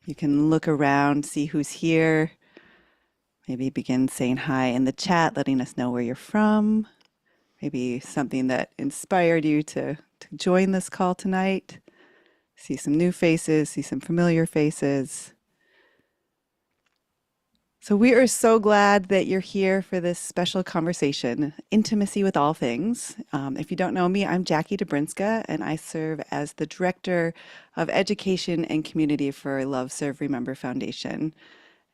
You can look around, see who's here. Maybe begin saying hi in the chat, letting us know where you're from. Maybe something that inspired you to join this call tonight. See some new faces, see some familiar faces. So we are so glad that you're here for this special conversation, Intimacy with All Things. If you don't know me, I'm Jackie Dobrinksa, and I serve as the Director of Education and Community for Love, Serve, Remember Foundation.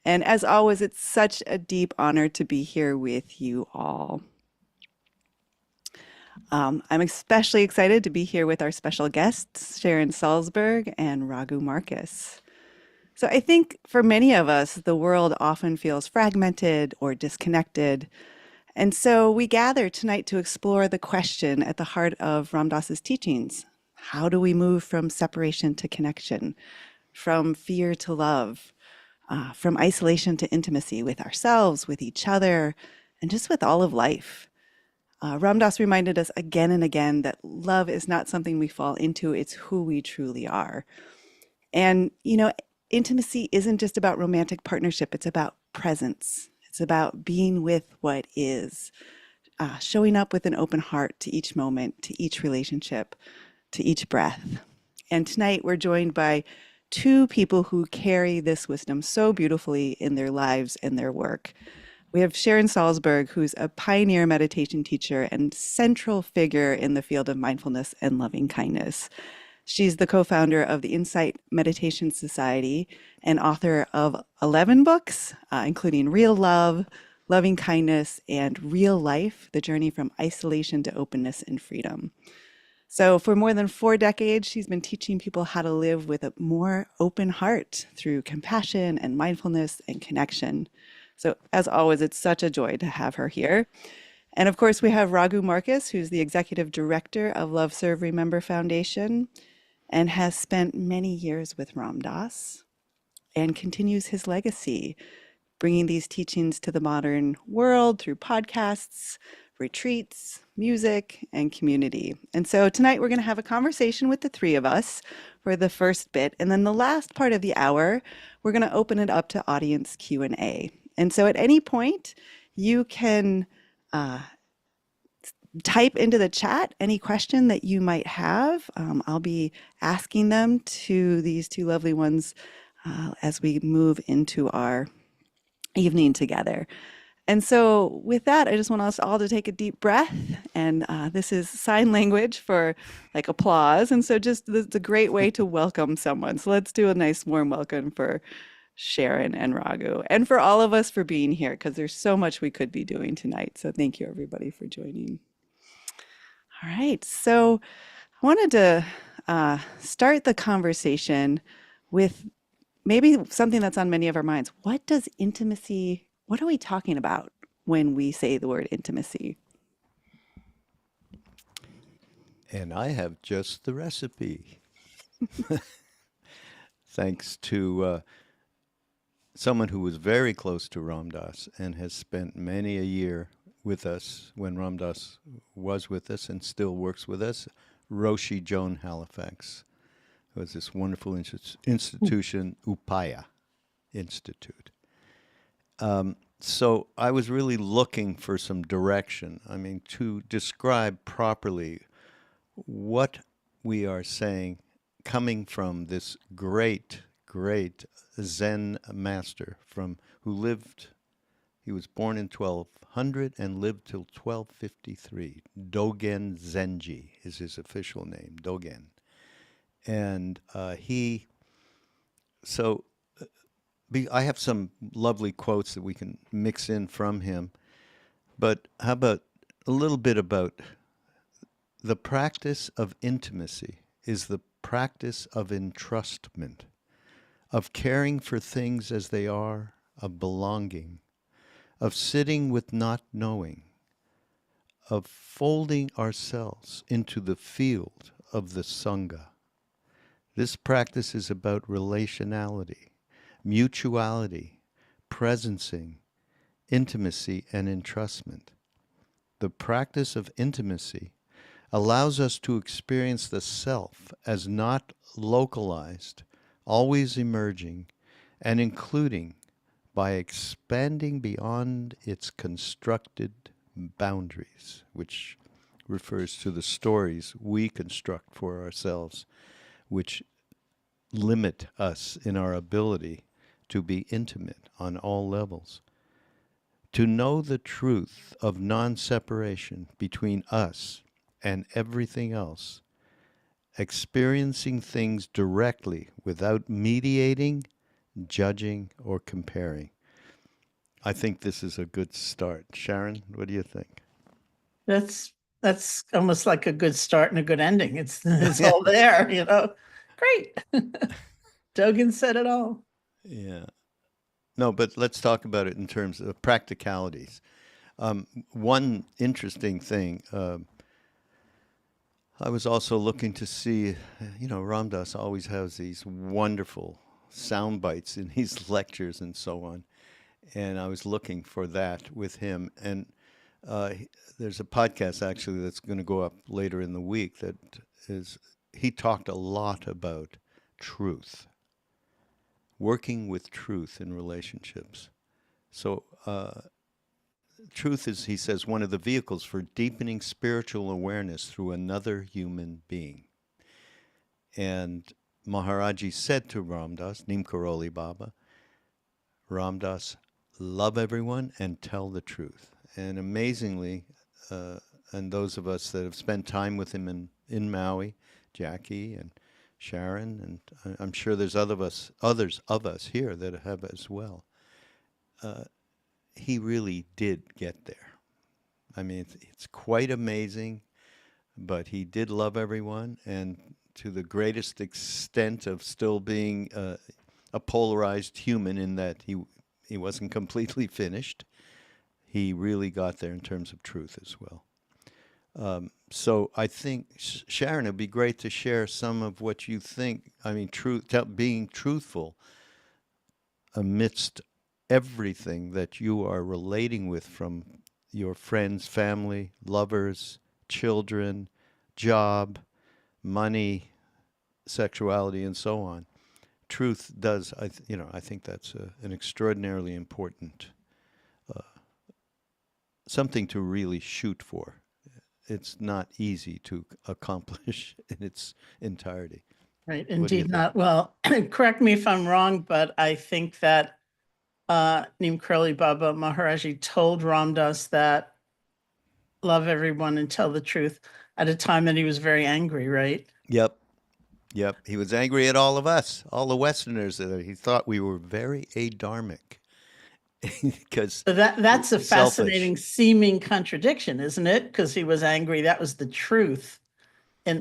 And as always, it's such a deep honor to be here with you all. I'm especially excited to be here with our special guests, Sharon Salzberg and Raghu Markus. So I think for many of us, the world often feels fragmented or disconnected. And so we gather tonight to explore the question at the heart of Ram Dass's teachings. How do we move from separation to connection, from fear to love, from isolation to intimacy with ourselves, with each other, and just with all of life? Ram Dass reminded us again and again that love is not something we fall into, it's who we truly are. And, intimacy isn't just about romantic partnership, it's about presence. It's about being with what is, showing up with an open heart to each moment, to each relationship, to each breath. And tonight we're joined by two people who carry this wisdom so beautifully in their lives and their work. We have Sharon Salzberg, who's a pioneer meditation teacher and central figure in the field of mindfulness and loving kindness. She's the co-founder of the Insight Meditation Society and author of 11 books, including Real Love, Loving Kindness, and Real Life, The Journey from Isolation to Openness and Freedom. So for more than 4 decades, she's been teaching people how to live with a more open heart through compassion and mindfulness and connection. So as always, it's such a joy to have her here. And of course, we have Raghu Markus, who's the executive director of Love, Serve, Remember Foundation and has spent many years with Ram Dass and continues his legacy, bringing these teachings to the modern world through podcasts, retreats, music, and community. And so tonight we're going to have a conversation with the three of us for the first bit. And then the last part of the hour, we're going to open it up to audience Q&A. And so at any point, you can type into the chat any question that you might have. I'll be asking them to these two lovely ones as we move into our evening together. And so with that, I just want us all to take a deep breath. And this is sign language for like applause. And so just it's a great way to welcome someone. So let's do a nice warm welcome for Sharon and Raghu, and for all of us for being here, because there's so much we could be doing tonight. So thank you everybody for joining. All right, so I wanted to start the conversation with maybe something that's on many of our minds. What are we talking about when we say the word intimacy? And I have just the recipe. Thanks to someone who was very close to Ram Dass and has spent many a year with us when Ram Dass was with us and still works with us, Roshi Joan Halifax, who has this wonderful institution, Upaya Institute. So I was really looking for some direction. I mean, to describe properly what we are saying coming from this great Zen master he was born in 1200 and lived till 1253. Dōgen Zenji is his official name, Dōgen. And I have some lovely quotes that we can mix in from him, but how about a little bit about the practice of intimacy is the practice of entrustment, of caring for things as they are, of belonging, of sitting with not knowing, of folding ourselves into the field of the Sangha. This practice is about relationality, mutuality, presencing, intimacy, and entrustment. The practice of intimacy allows us to experience the self as not localized, always emerging, and including by expanding beyond its constructed boundaries, which refers to the stories we construct for ourselves, which limit us in our ability to be intimate on all levels. To know the truth of non separation between us and everything else, experiencing things directly without mediating, judging, or comparing. I think this is a good start. Sharon, what do you think? That's that's almost like a good start and a good ending. It's all there, you know. Great. Dogen said it all. Yeah. No, but let's talk about it in terms of practicalities. One interesting thing, I was also looking to see, Ram Dass always has these wonderful sound bites in his lectures and so on. And I was looking for that with him. And there's a podcast actually that's going to go up later in the week that is, he talked a lot about truth, working with truth in relationships. So, truth is, he says, one of the vehicles for deepening spiritual awareness through another human being. And Maharaji said to Ram Dass, Neem Karoli Baba, Ram Dass, love everyone and tell the truth. And amazingly, and those of us that have spent time with him in Maui, Jackie and Sharon, and I'm sure there's others of us here that have as well. He really did get there. I mean, it's quite amazing, but he did love everyone, and to the greatest extent of still being a polarized human in that he wasn't completely finished. He really got there in terms of truth as well. So I think, Sharon, it'd be great to share some of what you think. I mean, being truthful amidst everything that you are relating with from your friends, family, lovers, children, job, money, sexuality, and so on. Truth does, I think that's an extraordinarily important something to really shoot for. It's not easy to accomplish in its entirety. Right. What do you Indeed think? not. Well, correct me if I'm wrong, but I think that Neem Karoli Baba Maharaji told Ram Dass that love everyone and tell the truth at a time that he was very angry, right? Yep. Yep. He was angry at all of us, all the Westerners. He thought we were very adharmic because So that's a selfish. fascinating seeming contradiction, isn't it? Because he was angry. That was the truth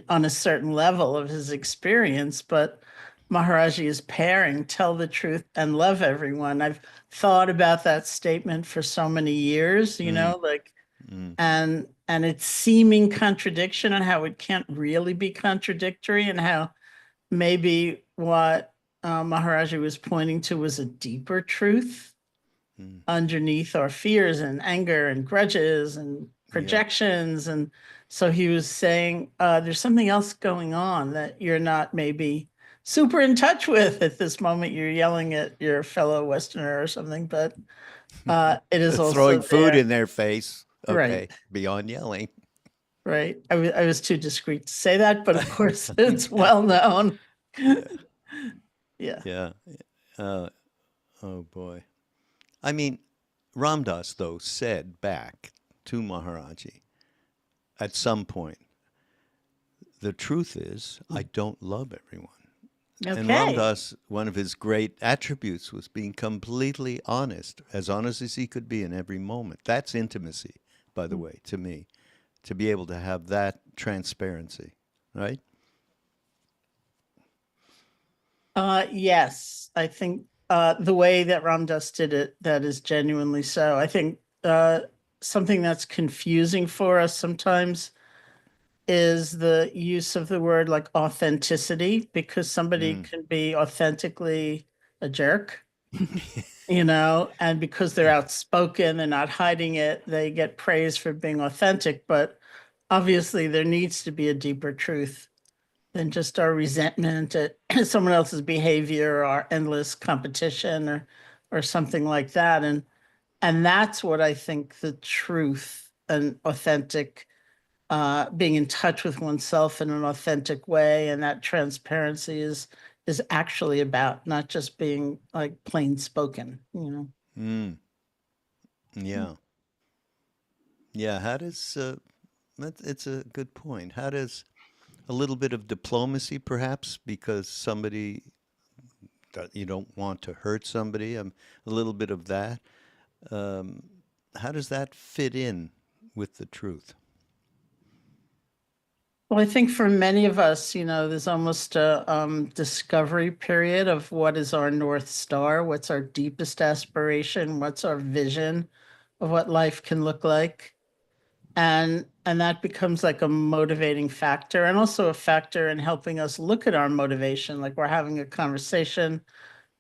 on a certain level of his experience. But Maharaji is pairing tell the truth and love everyone. I've thought about that statement for so many years, Mm, like mm, and its seeming contradiction and how it can't really be contradictory and how maybe what Maharaji was pointing to was a deeper truth mm. underneath our fears and anger and grudges and Yep. projections. And so he was saying, there's something else going on that you're not maybe super in touch with at this moment. You're yelling at your fellow Westerner or something, but it is Throwing also food there. in their face. Right, Okay. Beyond yelling. right. I was too discreet to say that, but of course it's well known. Yeah. Yeah. Yeah. Uh, oh, boy. I mean, Ram Dass, though, said back to Maharaji at some point, the truth is, I don't love everyone. And Ram Okay. Dass, one of his great attributes was being completely honest as he could be in every moment. That's intimacy, by the way, to me, to be able to have that transparency, right? Yes, I think the way that Ram Dass did it, that is genuinely so. I think something that's confusing for us sometimes is the use of the word like authenticity, because somebody Mm. can be authentically a jerk, and because they're Yeah. outspoken and not hiding it, they get praised for being authentic. But obviously, there needs to be a deeper truth than just our resentment at someone else's behavior or our endless competition or something like that. And that's what I think the truth and authentic, being in touch with oneself in an authentic way, and that transparency is actually about, not just being like plain spoken, you know. Mm, yeah. Yeah. How does, it's a good point. How does a little bit of diplomacy, perhaps, because somebody that you don't want to hurt somebody, a little bit of that. Um, how does that fit in with the truth? Well, I think for many of us, there's almost a discovery period of what is our North Star, what's our deepest aspiration, what's our vision of what life can look like. And that becomes like a motivating factor, and also a factor in helping us look at our motivation. Like we're having a conversation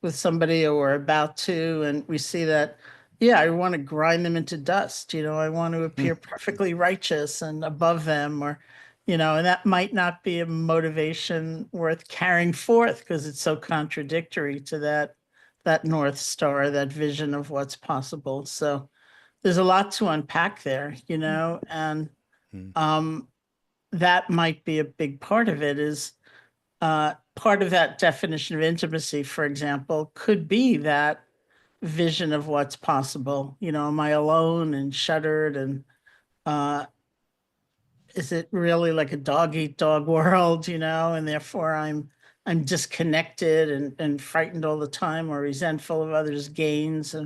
with somebody or we're about to, and we see that, yeah, I want to grind them into dust. I want to appear perfectly righteous and above them, or, and that might not be a motivation worth carrying forth because it's so contradictory to that North Star, that vision of what's possible. So there's a lot to unpack there, and Mm. um, that might be a big part of it. Is part of that definition of intimacy, for example, could be that vision of what's possible. Am I alone and shuttered? And uh, is it really like a dog eat dog world? And therefore I'm disconnected and frightened all the time, or resentful of others' gains,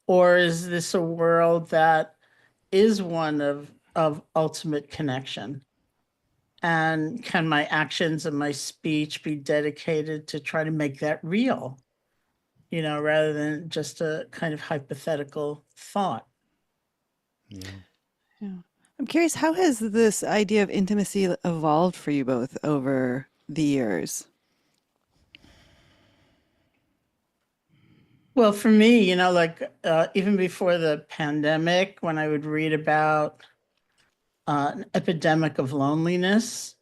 or is this a world that is one of ultimate connection? And can my actions and my speech be dedicated to try to make that real, rather than just a kind of hypothetical thought? Yeah. Yeah. I'm curious, how has this idea of intimacy evolved for you both over the years? Well, for me, like even before the pandemic, when I would read about an epidemic of loneliness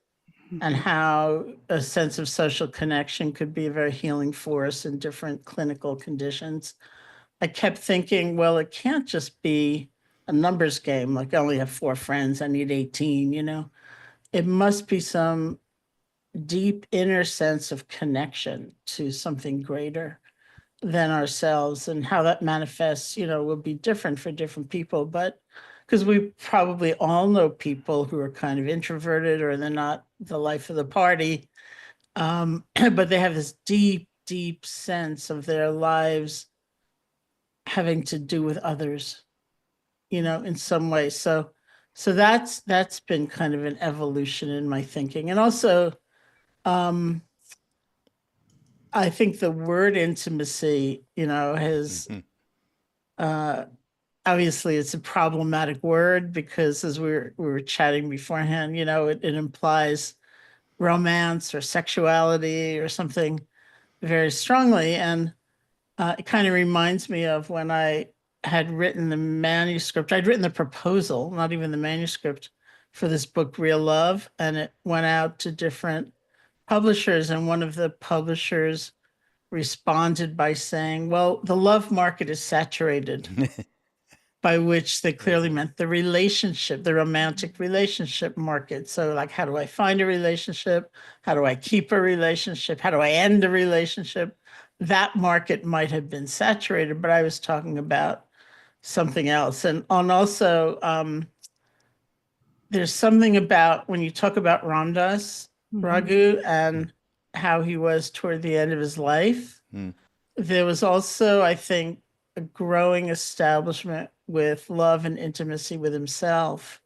and how a sense of social connection could be a very healing force in different clinical conditions, I kept thinking, well, it can't just be a numbers game. Like I only have 4 friends, I need 18, It must be some deep inner sense of connection to something greater than ourselves, and how that manifests, will be different for different people. But because we probably all know people who are kind of introverted, or they're not the life of the party, but they have this deep, deep sense of their lives having to do with others, in some way. So that's been kind of an evolution in my thinking. And also, um, I think the word intimacy, has Mhm. uh, obviously it's a problematic word, because as we were chatting beforehand, it implies romance or sexuality or something very strongly. And it kind of reminds me of when I had written the manuscript. I'd written the proposal, not even the manuscript, for this book, Real Love, and it went out to different publishers. And one of the publishers responded by saying, well, the love market is saturated, by which they clearly Oh. meant the relationship, the romantic relationship market. So, like, how do I find a relationship? How do I keep a relationship? How do I end a relationship? That market might have been saturated, but I was talking about something else. And also, there's something about when you talk about Ramdas, Hmm. Raghu, Mm. and how he was toward the end of his life. Mm. There was also, I think, a growing establishment with love and intimacy with himself.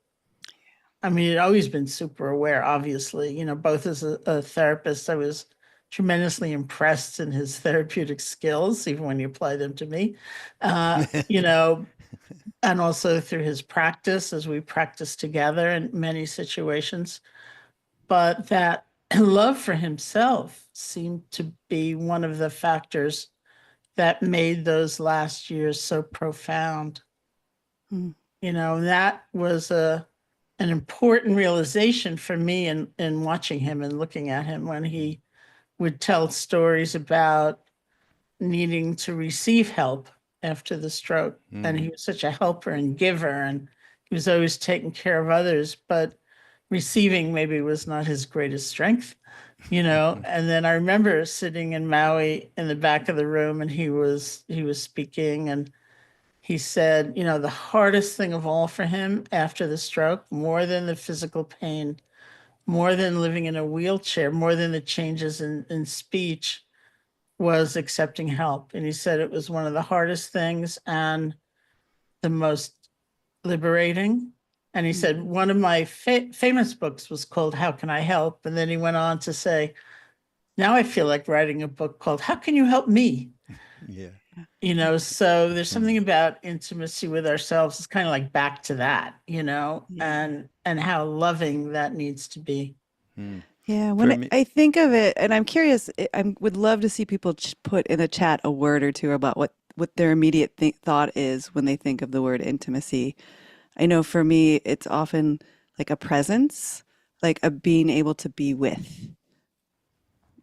I mean, he'd always been super aware, obviously, both as a therapist. I was tremendously impressed in his therapeutic skills, even when you apply them to me, and also through his practice, as we practice together in many situations. But that love for himself seemed to be one of the factors that made those last years so profound. Mm. That was an important realization for me in watching him and looking at him when he would tell stories about needing to receive help after the stroke. And he was such a helper and giver, and he was always taking care of others, but receiving maybe was not his greatest strength, you know. And then I remember sitting in Maui in the back of the room, and he was speaking, and he said, you know, the hardest thing of all for him after the stroke, more than the physical pain, more than living in a wheelchair, more than the changes in speech, was accepting help. And he said it was one of the hardest things and the most liberating. And he said, one of my famous books was called How Can I Help? And then he went on to say, now I feel like writing a book called How Can You Help Me? Yeah. You know, so there's something about intimacy with ourselves. It's kind of like back to that, you know, Yeah. and how loving that needs to be. Yeah, For when me, I think of it, and I'm curious, I would love to see people put in the chat a word or two about what their immediate thought is when they think of the word intimacy. I know for me, it's often like a presence, like a being able to be with,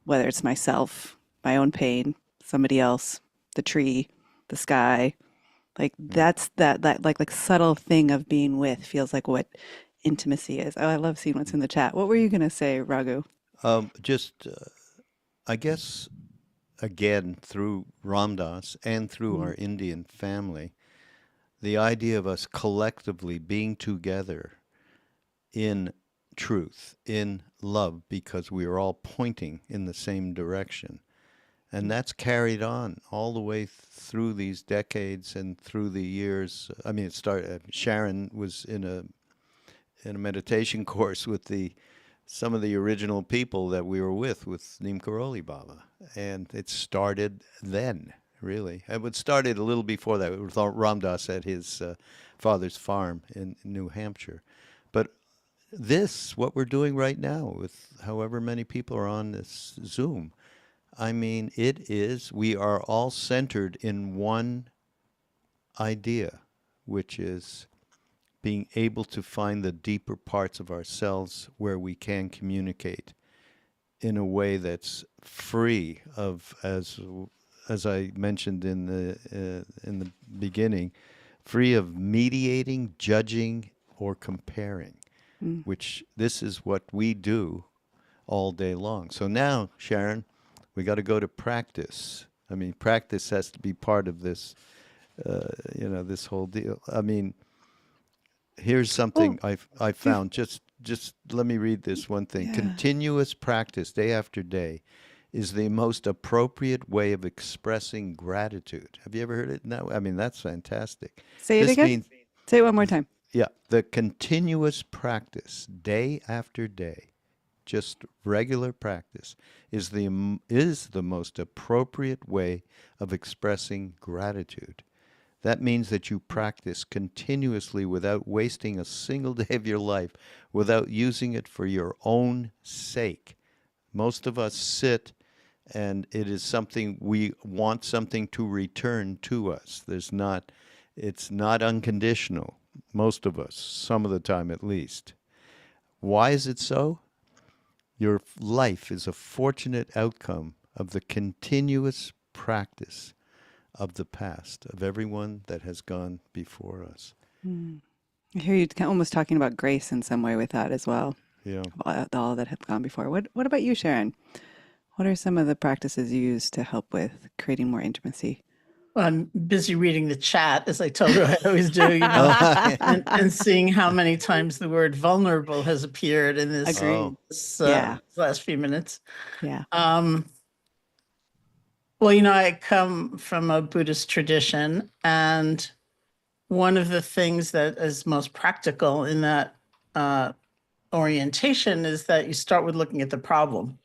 whether it's myself, my own pain, somebody else, the tree, the sky. Like mm, that's that like subtle thing of being with feels like what intimacy is. Oh, I love seeing what's in the chat. What were you gonna say, Raghu? just I guess again through Ramdas and through Mm, our Indian family, the idea of us collectively being together in truth, in love, because we are all pointing in the same direction. And that's carried on all the way through these decades and through the years. I mean, it started. Sharon was in a meditation course with the some of the original people that we were with Neem Karoli Baba, and it started then. Really, it would started a little before that with Ramdas at his father's farm in New Hampshire, but this, what we're doing right now, with however many people are on this Zoom, I mean, it is, we are all centered in one idea, which is being able to find the deeper parts of ourselves where we can communicate in a way that's free of, as I mentioned in the beginning, free of mediating, judging, or comparing, mm. which this is what we do all day long. So now, Sharon, we got to go to practice. I mean, practice has to be part of this, this whole deal. I mean, here's Well, something I bef- found. Just let me read this one thing. yeah. Continuous practice, day after day, is the most appropriate way of expressing gratitude. Have you ever heard it? No, I mean that's fantastic. Say it This again. means, Say it one more time. yeah, the continuous practice, day after day, just regular practice, is the most appropriate way of expressing gratitude. That means that you practice continuously without wasting a single day of your life, without using it for your own sake. Most of us sit and it is something we want something to return to us. It's not unconditional. Most of us, some of the time at least. Why is it so? Your life is a fortunate outcome of the continuous practice of the past, of everyone that has gone before us. Mm. I hear you almost talking about grace in some way with that as well. Yeah. All that have gone before. What about you, Sharon? What are some of the practices you use to help with creating more intimacy? Well, I'm busy reading the chat, as I told you I always do, you know, Oh, and seeing how many times the word vulnerable has appeared in Agreed. oh, this Yeah. last few minutes. Yeah. Um, well, you know, I come from a Buddhist tradition, and one of the things that is most practical in that uh, orientation is that you start with looking at the problem.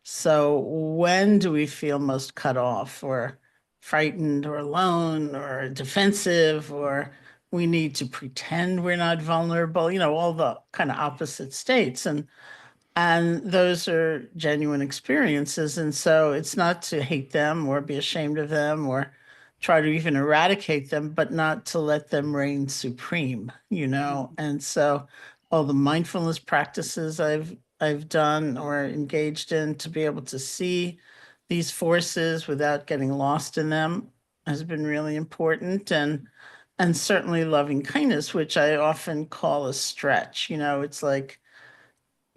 So when do we feel most cut off or frightened or alone or defensive, or we need to pretend we're not vulnerable, you know, all the kind of opposite states. And those are genuine experiences. And so it's not to hate them or be ashamed of them or try to even eradicate them, but not to let them reign supreme, you know? And so all the mindfulness practices I've done or engaged in to be able to see these forces without getting lost in them has been really important. And certainly loving kindness, which I often call a stretch. It's like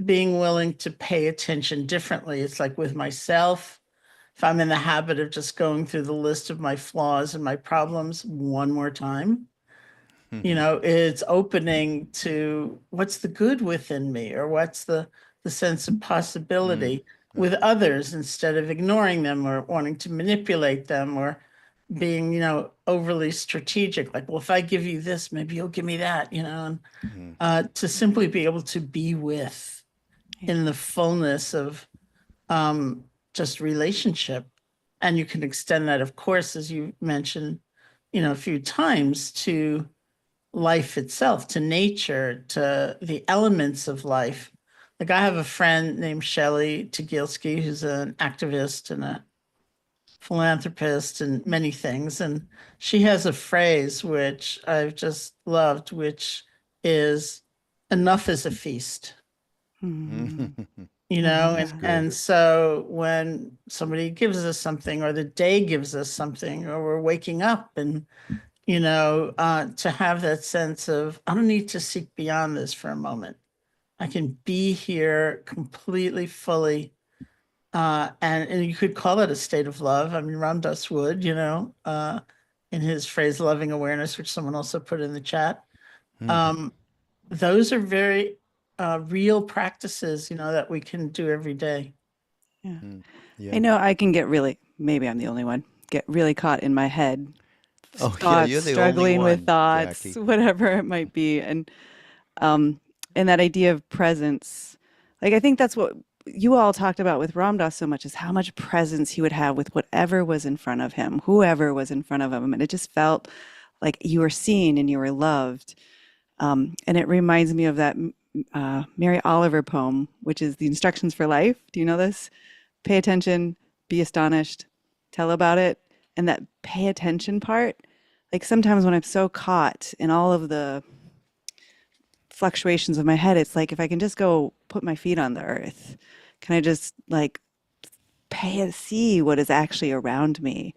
being willing to pay attention differently. It's like with myself, if I'm in the habit of just going through the list of my flaws and my problems one more time, it's opening to what's the good within me, or what's the sense of Mm. possibility Uh, with others, instead of ignoring them or wanting to manipulate them, or being, overly strategic. Like, well, if I give you this, maybe you'll give me that, and mm, to simply be able to be with Yeah. in the fullness of just relationship. And you can extend that, of course, as you mentioned, a few times, to life itself, to nature, to the elements of life. Like, I have a friend named Shelley Tagilsky, who's an activist and a philanthropist and many things. And she has a phrase which I've just loved, which is, enough is a feast. Mm. mm. I love And, that. Good. and so when somebody gives us something, or the day gives us something, or we're waking up, and to have that sense of, I don't need to seek beyond this for a moment. I can be here completely, fully. And you could call it a state of love. I mean, Ram Dass would, in his phrase, loving awareness, which someone also put in the chat. Mm, Um, those are very real practices, that we can do every day. Yeah. mm. I Yeah. know I can get really, maybe I'm the only one, get really caught in my head, Oh, yeah. thoughts, You're the only struggling with one, thoughts, Jackie. whatever it might be. Um, and that idea of presence, like I think that's what you all talked about with Ram Dass so much, is how much presence he would have with whatever was in front of him, whoever was in front of him. And it just felt like you were seen and you were loved. And it reminds me of that Mary Oliver poem, which is the instructions for life. Do you know this? Pay attention, be astonished, tell about it. And that pay attention part, like sometimes when I'm so caught in all of the fluctuations of my head, it's like if I can just go put my feet on the earth, can I just like see what is actually around me?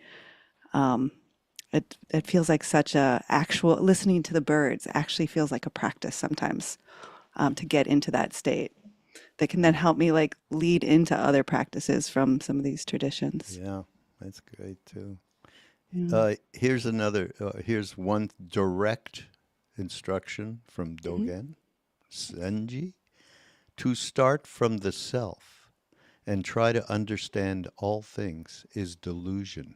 Um, it feels like such a actual listening to the birds actually feels like a practice sometimes to get into that state that can then Mm. help me like lead into other practices from some of these traditions. Yeah. That's great too. Yeah. Here's one direct instruction from Mhm. Dōgen Zenji: to start from the self and try to understand all things is delusion.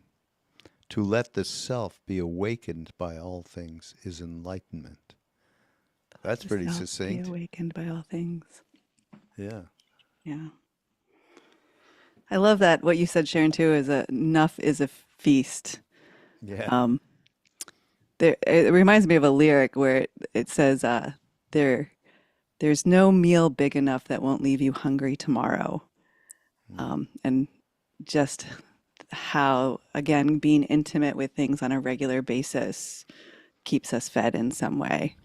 To let the self be awakened by all things is enlightenment. Let That's the pretty self be succinct. awakened by all things. Yeah. Yeah. I love that. What you said, Sharon, too, is enough is a feast. Yeah. Um, it reminds me of a lyric where it says, there, there's no meal big enough that won't leave you hungry tomorrow. Mm. And just how, again, being intimate with things on a regular basis keeps us fed in some way.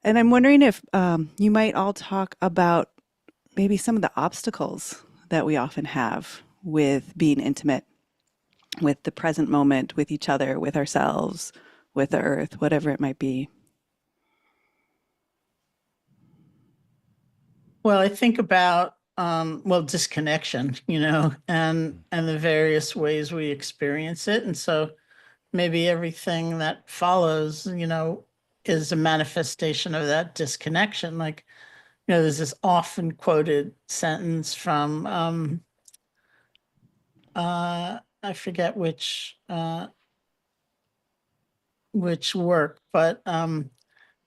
And I'm wondering if you might all talk about maybe some of the obstacles that we often have with being intimate with the present moment, with each other, with ourselves, with the earth, whatever it might be. Well, I think about disconnection, and the various ways we experience it. And so maybe everything that follows, is a manifestation of that disconnection. Like, there's this often quoted sentence from I forget which work, but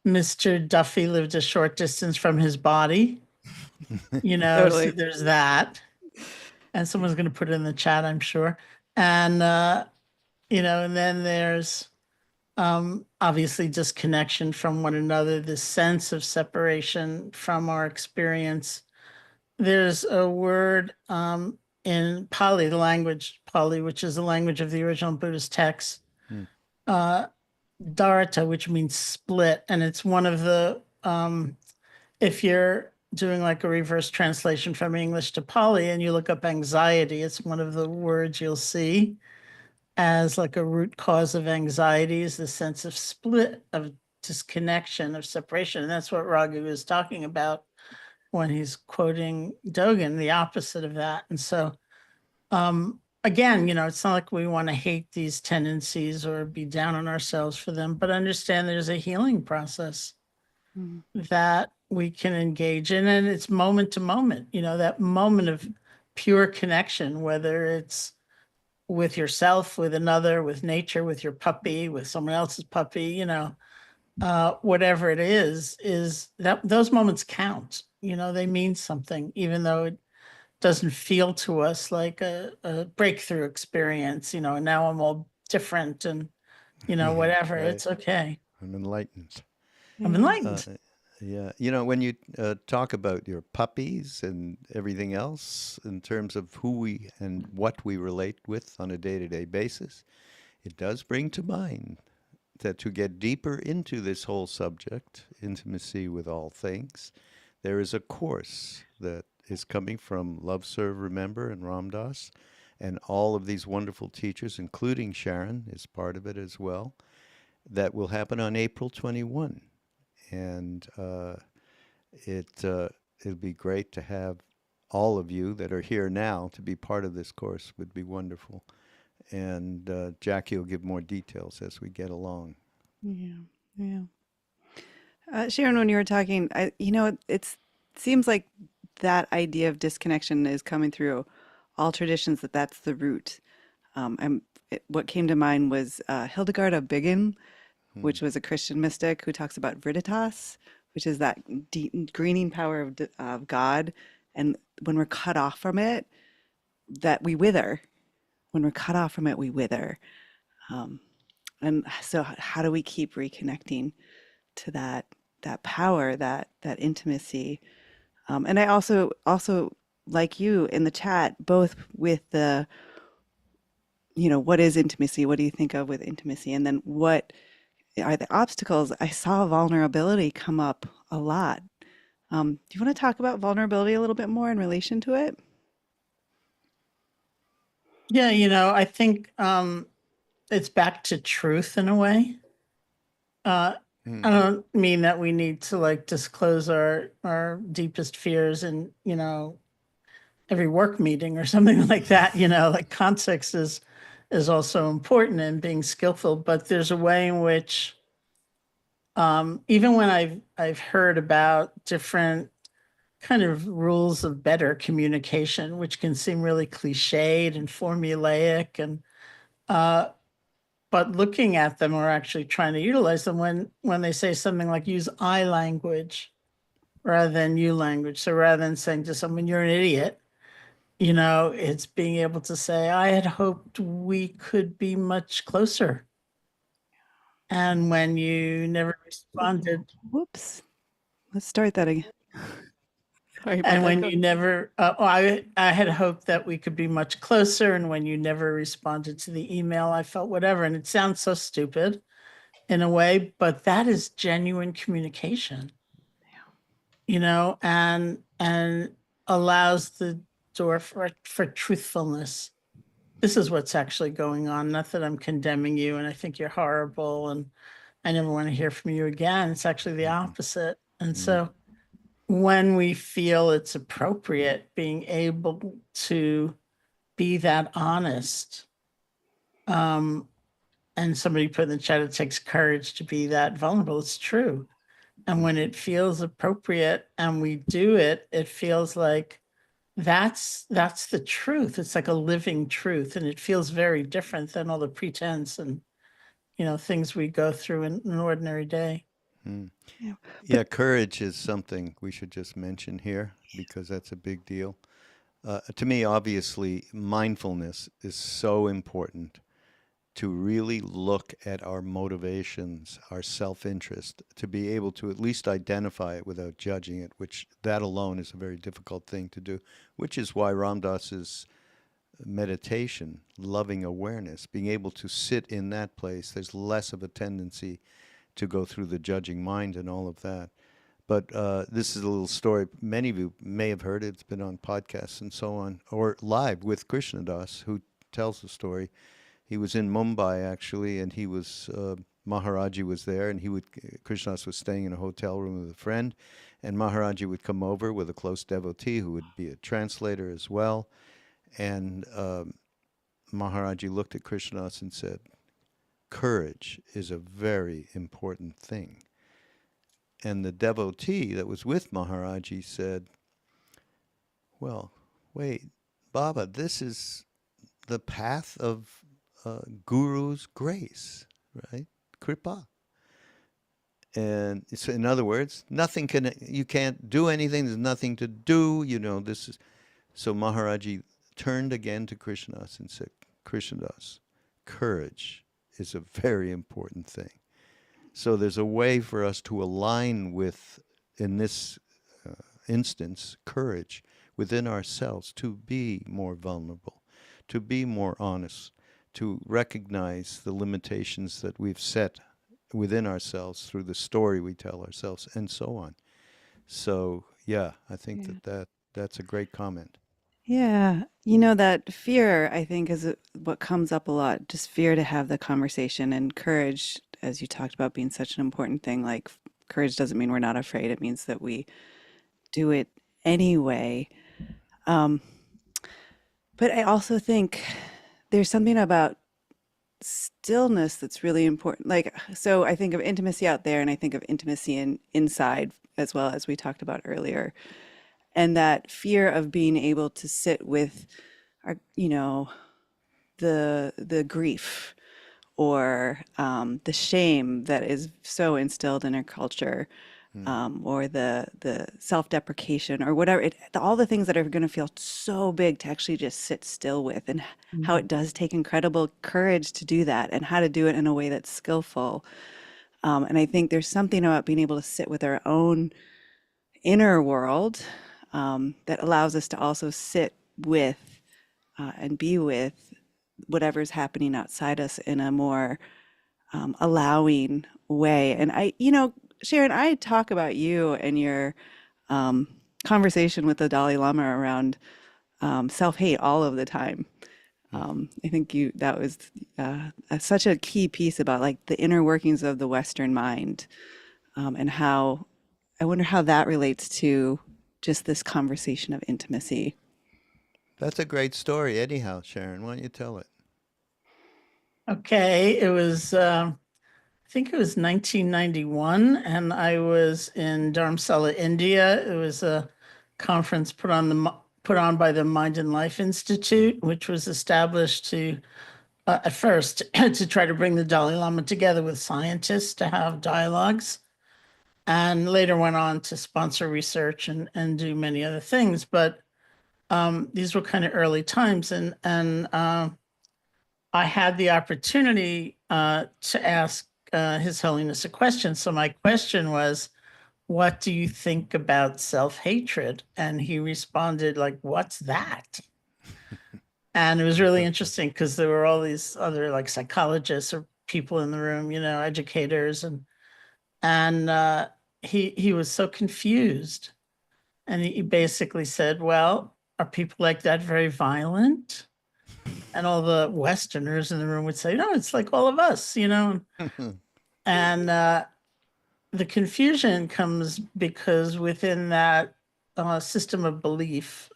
Mr. Duffy lived a short distance from his body, so Totally. there's that. And someone's going to put it in the chat, I'm sure. And and then there's obviously disconnection from one another, this sense of separation from our experience. There's a word in Pali, the language Pali, which is the language of the original Buddhist text, Mm. uh, Dharata, which means split, and it's one of the if you're doing like a reverse translation from English to Pali and you look up anxiety, it's one of the words you'll see as like a root cause of anxiety is the sense of split, of disconnection, of separation. And that's what Raghu is talking about when he's quoting Dogen, the opposite of that. And so, again, it's not like we want to hate these tendencies or be down on ourselves for them, but understand there's a healing process Mm. that we can engage in. And it's moment to moment, that moment of pure connection, whether it's with yourself, with another, with nature, with your puppy, with someone else's puppy, whatever it is that those moments count. They mean something, even though it doesn't feel to us like a breakthrough experience, and now I'm all different and, Yeah, whatever. right. It's okay. I'm enlightened. I'm Yeah. enlightened. Yeah, when you talk about your puppies and everything else in terms of who we and what we relate with on a day-to-day basis, it does bring to mind that to get deeper into this whole subject, intimacy with all things, there is a course that is coming from Love, Serve, Remember and Ram Dass, and all of these wonderful teachers, including Sharon, is part of it as well, that will happen on April 21. And it'll be great to have all of you that are here now to be part of this course. Would be wonderful. And Jackie will give more details as we get along. Yeah. Yeah. Sharon, when you were talking, it seems like that idea of disconnection is coming through all traditions, that's the root. What came to mind was Hildegard of Bingen, Hmm. which was a Christian mystic who talks about viriditas, which is that deep, greening power of God. And when we're cut off from it, that we wither. When we're cut off from it, we wither. Um, and so, how do we keep reconnecting to that power, that intimacy? And I also like you in the chat, both with the what is intimacy? What do you think of with intimacy? And then what are the obstacles? I saw vulnerability come up a lot. Do you want to talk about vulnerability a little bit more in relation to it? Yeah, I think it's back to truth in a way. Uh, I Hmm. don't mean that we need to like disclose our deepest fears in, every work meeting or something like that, like context is also important in being skillful, but there's a way in which even when I've heard about different kind of rules of better communication, which can seem really cliched and formulaic and uh but looking at them or actually trying to utilize them when they say something like use I language rather than you language. So rather than saying to someone you're an idiot, it's being able to say I had hoped we could be much closer. And when you never responded, Whoops. Let's start that again. Sorry about and that. when Go. you never, I had hoped that we could be much closer. And when you never responded to the email, I felt whatever. And it sounds so stupid in a way, but that is genuine communication, and allows the door for truthfulness. This is what's actually going on. Not that I'm condemning you and I think you're horrible and I never want to hear from you again. It's actually the Hmm. opposite. And Hmm. so when we feel it's appropriate, being able to be that honest, um, and somebody put in the chat, it takes courage to be that vulnerable. It's true. And when it feels appropriate and we do it, it feels like that's the truth. It's like a living truth. And it feels very different than all the pretense and things we go through in an ordinary day. Hmm. Yeah. But Yeah, courage is something we should just mention here because that's a big deal. To me, obviously, mindfulness is so important to really look at our motivations, our self interest, to be able to at least identify it without judging it, which that alone is a very difficult thing to do, which is why Ram Dass's meditation, loving awareness, being able to sit in that place, there's less of a tendency to go through the judging mind and all of that. But this is a little story. Many of you may have heard it. It's been on podcasts and so on, or live with Krishnadas, who tells the story. He was in Mumbai actually, and he was Maharaji was there, and Krishnadas was staying in a hotel room with a friend, and Maharaji would come over with a close devotee who would be a translator as well, and Maharaji looked at Krishnadas and said, "Courage is a very important thing." And the devotee that was with Maharaji said, "Well, wait, Baba, this is the path of Guru's grace, right? Kripa." And so in other words, you can't do anything. There's nothing to do. This is. So Maharaji turned again to Krishnadas and said, "Krishnadas, courage is a very important thing." So there's a way for us to align with, in this instance, courage within ourselves to be more vulnerable, to be more honest, to recognize the limitations that we've set within ourselves through the story we tell ourselves, and so on. So, yeah, I think Yeah. that's a great comment. Yeah. That fear, I think, is what comes up a lot. Just fear to have the conversation and courage, as you talked about, being such an important thing. Like, courage doesn't mean we're not afraid. It means that we do it anyway. Um, but I also think there's something about stillness that's really important. Like, so I think of intimacy out there and I think of intimacy inside as well, as we talked about earlier. And that fear of being able to sit with our, the grief or the shame that is so instilled in our culture, Mm. or the self-deprecation or whatever all the things that are going to feel so big to actually just sit still with, and how it does take incredible courage to do that, and how to do it in a way that's skillful. And I think there's something about being able to sit with our own inner world, that allows us to also sit with, and be with whatever's happening outside us in a more allowing way. And Sharon, I talk about you and your um, conversation with the Dalai Lama around self-hate all of the time. Mm. I think that was such a key piece about like the inner workings of the Western mind, and how I wonder how that relates to just this conversation of intimacy. That's a great story. Anyhow, Sharon, why don't you tell it? Okay, it was, I think it was 1991, and I was in Dharamsala, India. It was a conference put on by the Mind and Life Institute, which was established to at first to try to bring the Dalai Lama together with scientists to have dialogues, and later went on to sponsor research and do many other things. But these were kind of early times, and I had the opportunity to ask His Holiness a question. So my question was, "What do you think about self-hatred?" And he responded like, "What's that?" And it was really interesting because there were all these other like psychologists or people in the room, educators, and he was so confused, and he basically said, "Well, are people like that very violent?" And all the Westerners in the room would say, "No, it's like all of us." And the confusion comes because within that system of belief,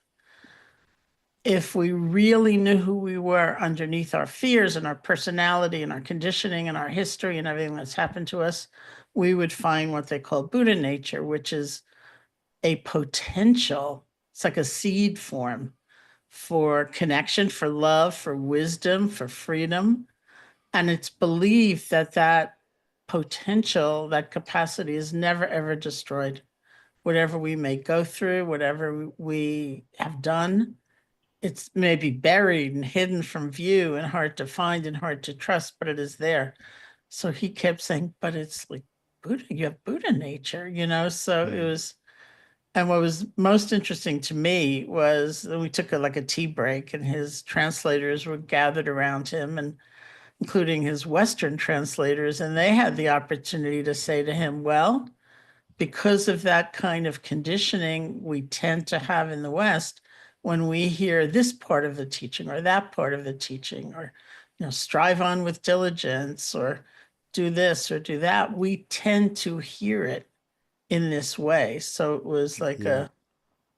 if we really knew who we were underneath our fears and our personality and our conditioning and our history and everything that's happened to us, we would find what they call Buddha nature, which is a potential, it's like a seed form for connection, for love, for wisdom, for freedom. And it's believed that that potential, that capacity is never, ever destroyed. Whatever we may go through, whatever we have done, it's maybe buried and hidden from view and hard to find and hard to trust, but it is there. So he kept saying, "But it's like Buddha, you have Buddha nature." So it Mm. was, and what was most interesting to me was that we took like a tea break, and his translators were gathered around him, and including his Western translators, and they had the opportunity to say to him, "Well, because of that kind of conditioning we tend to have in the West, when we hear this part of the teaching or that part of the teaching, or, strive on with diligence, or do this or do that, we tend to hear it in this way. So it was like Yeah.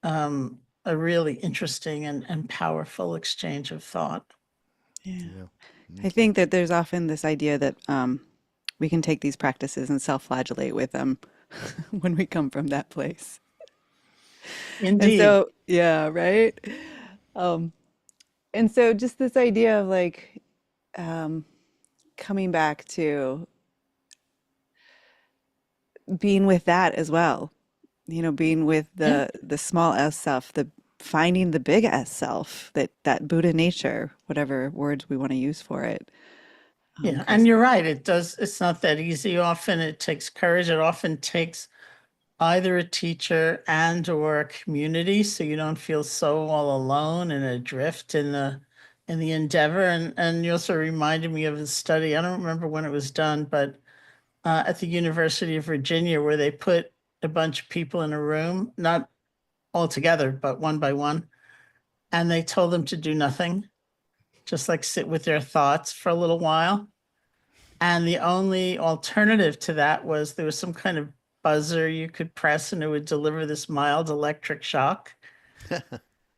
a really interesting and powerful exchange of thought. Yeah. Yeah. I think that there's often this idea that we can take these practices and self-flagellate with them when we come from that place. And Indeed. so, yeah, right. Um, and so just this idea of like um, coming back to being with that as well, being with Yeah. the small s self, the finding the big S self, that Buddha nature, whatever words we want to use for it. Yeah. And 'Cause you're right. It's not that easy. Often it takes courage. It often takes either a teacher and or a community, so you don't feel so all alone and adrift in the endeavor. And you also reminded me of a study. I don't remember when it was done, but at the University of Virginia, where they put a bunch of people in a room, not all together, but one by one, and they told them to do nothing, just like sit with their thoughts for a little while. And the only alternative to that was there was some kind of buzzer you could press and it would deliver this mild electric shock.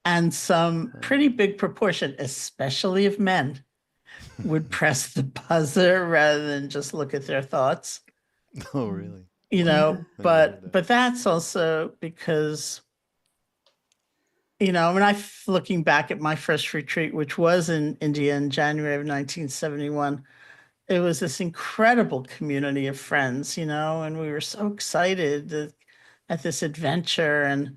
And some pretty big proportion, especially of men, would press the buzzer rather than just look at their thoughts. Oh, really? yeah, I never heard But that. that's also because, when looking back at my first retreat, which was in India in January of 1971, it was this incredible community of friends, and we were so excited at this adventure. And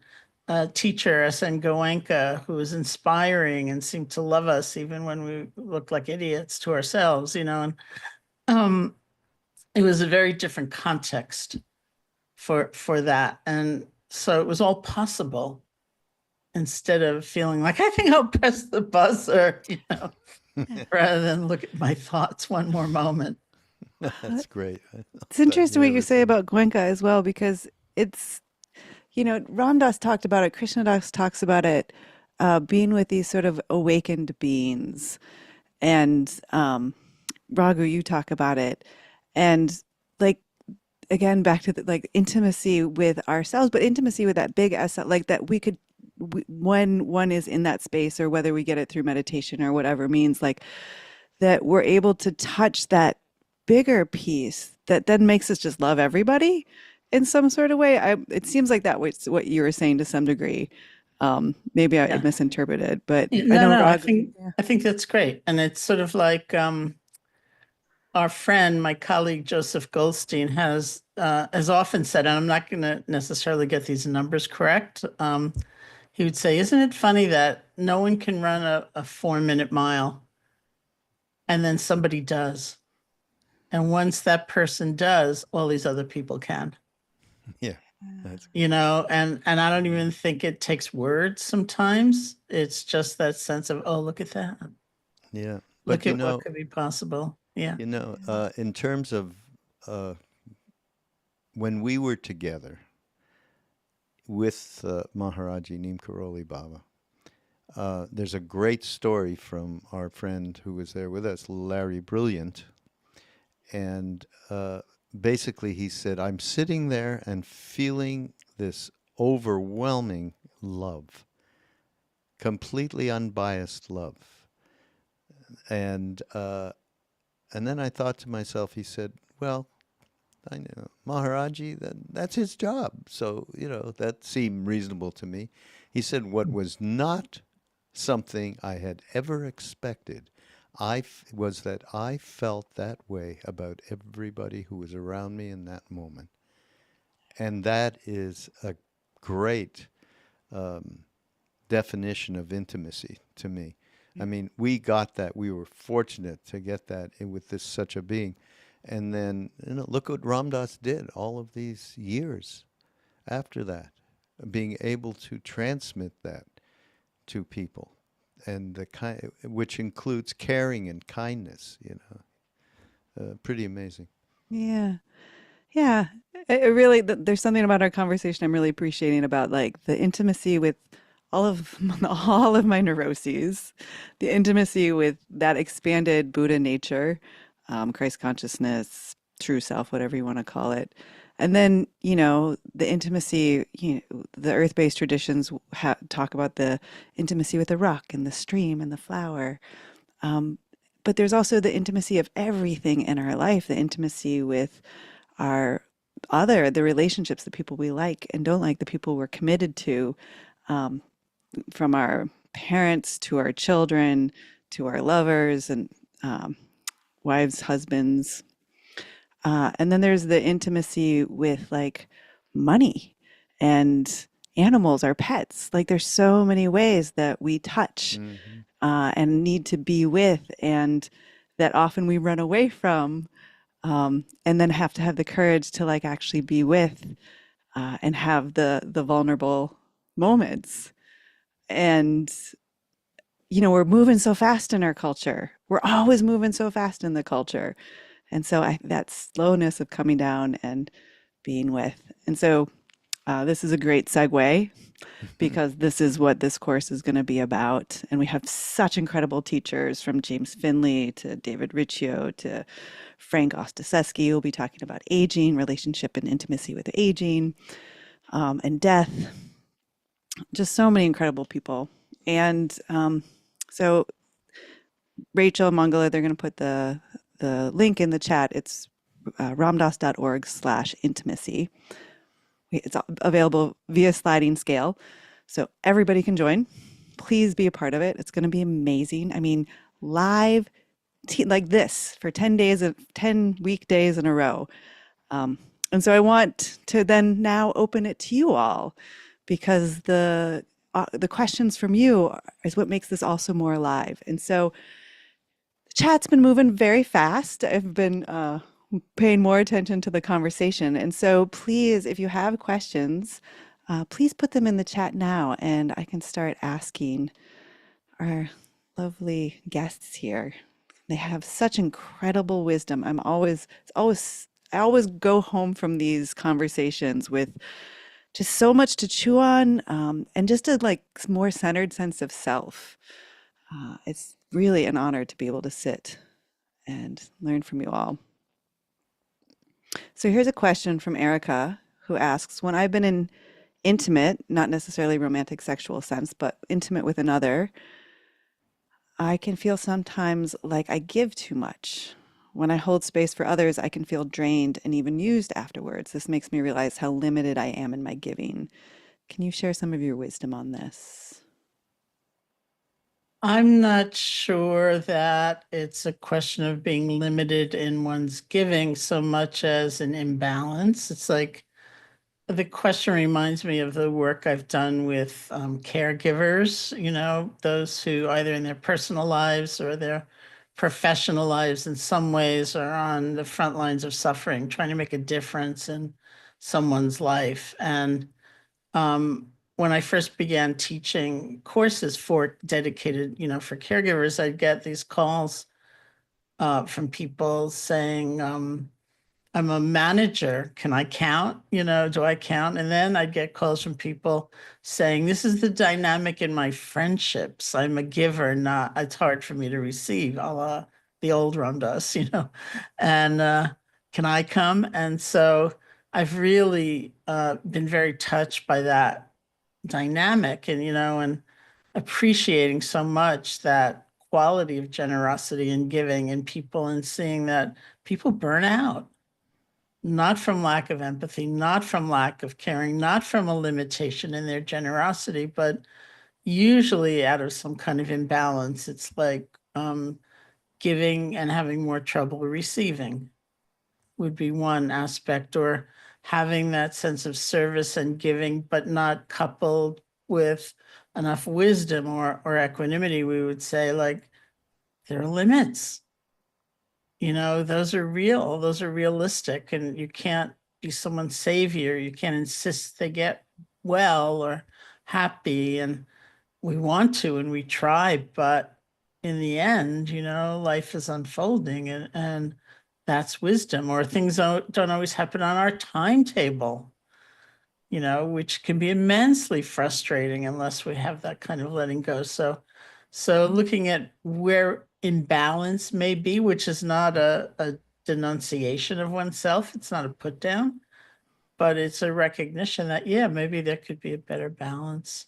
teacher S.N. Goenka, who was inspiring and seemed to love us even when we looked like idiots to ourselves, and um, it was a very different context for that. And so it was all possible instead of feeling like I think I'll press the buzzer, rather than look at my thoughts one more moment. That's great. I it's love that. interesting You what you never say think. about Goenka as well, because it's, Ram Dass talked about it, Krishna Das talks about it, being with these sort of awakened beings. And Raghu, you talk about it. And like, again, back to the like intimacy with ourselves, but intimacy with that big S, like that we could, when one is in that space, or whether we get it through meditation or whatever means, like that we're able to touch that bigger piece that then makes us just love everybody in some sort of way. It seems like that was what you were saying to some degree. Maybe I Yeah. misinterpreted, but I No, know no, I Raghu. think Yeah. I think that's great. And it's sort of like our friend, my colleague Joseph Goldstein has often said, and I'm not going to necessarily get these numbers correct. He would say, "Isn't it funny that no one can run a 4 minute mile, and then somebody does, and once that person does, all these other people can." Yeah, that's good. And I don't Yeah. even think it takes words sometimes. It's just that sense of, oh, look at that. Yeah. But Look at what could be possible. Yeah. in terms of uh, when we were together with Maharaji Neem Karoli Baba, there's a great story from our friend who was there with us, Larry Brilliant. And basically, he said, I'm sitting there and feeling this overwhelming love, completely unbiased love. And then I thought to myself, he said, well, I know Maharaji, that's his job. So, that seemed reasonable to me. He said, what was not something I had ever expected was that I felt that way about everybody who was around me in that moment. And that is a great definition of intimacy to me. I mean, we got that. We were fortunate to get that with this such a being. And then, look what Ram Dass did all of these years after that, being able to transmit that to people, and which includes caring and kindness. Pretty amazing. Yeah. Yeah, it really, there's something about our conversation I'm really appreciating about like the intimacy with all of all of my neuroses, the intimacy with that expanded Buddha nature, Christ consciousness, true self, whatever you want to call it. And then, the intimacy, the earth-based traditions talk about the intimacy with the rock and the stream and the flower. Um, but there's also the intimacy of everything in our life, the intimacy with our the relationships, the people we like and don't like, the people we're committed to, um, from our parents to our children to our lovers and um, wives, husbands. And then there's the intimacy with like money and animals, our pets. Like there's so many ways that we touch Hmm. and need to be with, and that often we run away from, and then have to have the courage to like actually be with and have the vulnerable moments. And we're moving so fast in our culture. We're always moving so fast in the culture, and so that slowness of coming down and being with. And so this is a great segue because this is what this course is going to be about. And we have such incredible teachers from James Finley to David Riccio to Frank Ostaseski. We'll be talking about aging, relationship and intimacy with aging, and death. Just so many incredible people. And so Rachel and Mangala, they're going to put the link in the chat. It's ramdas.org/intimacy. It's available via sliding scale, so everybody can join. Please be a part of it. It's going to be amazing. I mean, live like this for 10 days of 10 weekdays in a row. And so I want to then now open it to you all because the questions from you is what makes this also more alive. And so the chat's been moving very fast. I've been paying more attention to the conversation. And so please, if you have questions, please put them in the chat now and I can start asking our lovely guests here. They have such incredible wisdom. I always go home from these conversations with just so much to chew on, and just a like more centered sense of self. It's really an honor to be able to sit and learn from you all. So here's a question from Erica who asks, when I've been in intimate, not necessarily romantic sexual sense, but intimate with another, I can feel sometimes like I give too much. When I hold space for others, I can feel drained and even used afterwards. This makes me realize how limited I am in my giving. Can you share some of your wisdom on this? I'm not sure that it's a question of being limited in one's giving so much as an imbalance. It's like the question reminds me of the work I've done with caregivers, those who either in their personal lives or their professional lives in some ways are on the front lines of suffering, trying to make a difference in someone's life. And when I first began teaching courses for dedicated, for caregivers, I'd get these calls from people saying, I'm a manager. Can I count? Do I count? And then I'd get calls from people saying, this is the dynamic in my friendships. I'm a giver, not, it's hard for me to receive, a la the old Ram Dass, and can I come? And so I've really been very touched by that dynamic and appreciating so much that quality of generosity and giving in people and seeing that people burn out, not from lack of empathy, not from lack of caring, not from a limitation in their generosity, but usually out of some kind of imbalance. It's like giving and having more trouble receiving would be one aspect, or having that sense of service and giving, but not coupled with enough wisdom or equanimity. We would say, like, there are limits. Those are real, those are realistic, and you can't be someone's savior. You can't insist they get well or happy. And we want to and we try, but in the end, life is unfolding, and that's wisdom. Or things don't always happen on our timetable, which can be immensely frustrating unless we have that kind of letting go. So looking at where imbalance may be, which is not a denunciation of oneself, it's not a put down, but it's a recognition that, yeah, maybe there could be a better balance.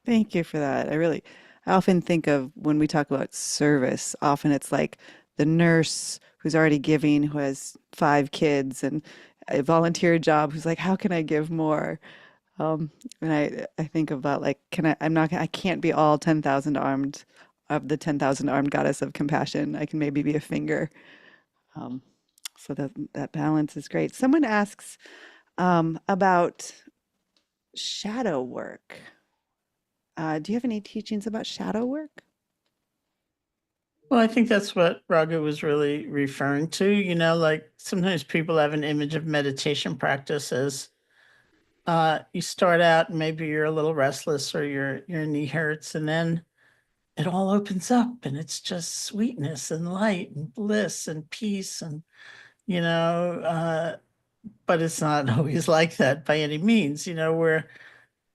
Thank you for that. I often think of when we talk about service, often it's like the nurse who's already giving, who has 5 kids and a volunteer job, who's like, how can I give more? And I think about like, I can't be all 10,000 armed of the 10,000 armed goddess of compassion. I can maybe be a finger. Um, so that balance is great. Someone asks about shadow work. Do you have any teachings about shadow work? Well, I think that's what Raghu was really referring to. Like sometimes people have an image of meditation practice as you start out and maybe you're a little restless or your knee hurts, and then it all opens up and it's just sweetness and light and bliss and peace and you know but it's not always like that by any means. We're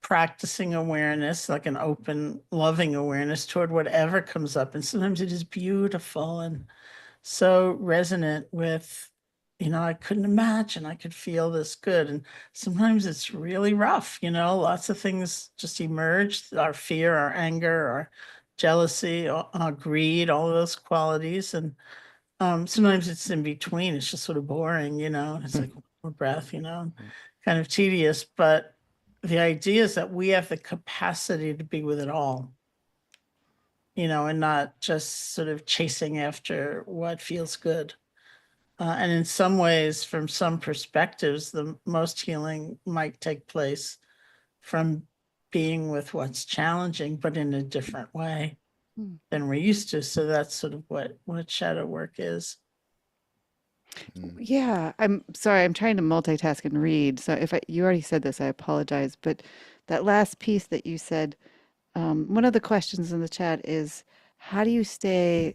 practicing awareness, like an open loving awareness toward whatever comes up, and sometimes it is beautiful and so resonant with, I couldn't imagine I could feel this good. And sometimes it's really rough, lots of things just emerge, our fear, our anger, our jealousy, our greed, all of those qualities. And sometimes it's in between. It's just sort of boring, it's like one more breath, kind of tedious. But the idea is that we have the capacity to be with it all, and not just sort of chasing after what feels good. And in some ways, from some perspectives, the most healing might take place from being with what's challenging, but in a different way Hmm. than we're used to. So that's sort of what shadow work is. Yeah, I'm sorry, I'm trying to multitask and read. So you already said this, I apologize. But that last piece that you said, one of the questions in the chat is, how do you stay